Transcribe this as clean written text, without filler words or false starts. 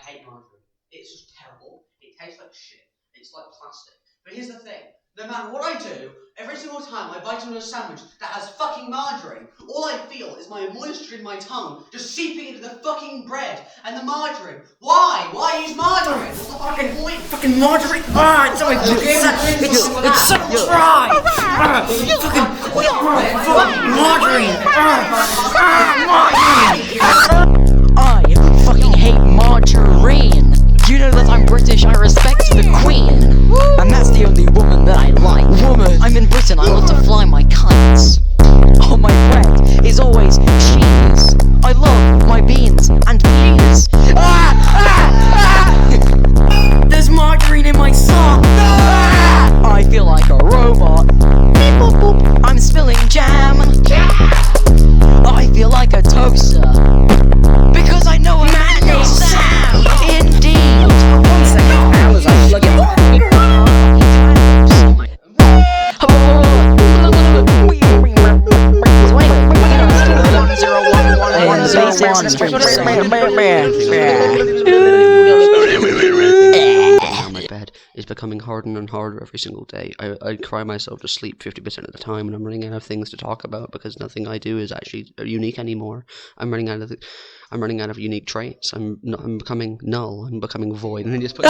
hate margarine. It's just terrible. It tastes like shit. It's like plastic. But here's the thing. No matter what I do, every single time I bite into a sandwich that has fucking margarine, all I feel is my moisture in my tongue just seeping into the fucking bread and the margarine. Why? Why use margarine? What's the fucking point? Fucking margarine! Ah, it's so it's so dry! Fucking margarine! Margarine! I fucking hate margarine! You know that I'm British, I respect the Queen! And that's the only woman that I like. Woman! I'm in Britain, I love to fly my kites. On my bread is always cheese. I love my beans and peas. There's margarine in my sock! I feel like a robot. Beep, boop, boop. I'm spilling jam. I feel like a toaster. Because I know a man named Sam. Indeed. 1 second, Amazon, plug it. My bed is becoming harder and harder every single day. I cry myself to sleep 50% of the time, and I'm running out of things to talk about because nothing I do is actually unique anymore. I'm running out of unique traits. I'm becoming null. I'm becoming void. And then just put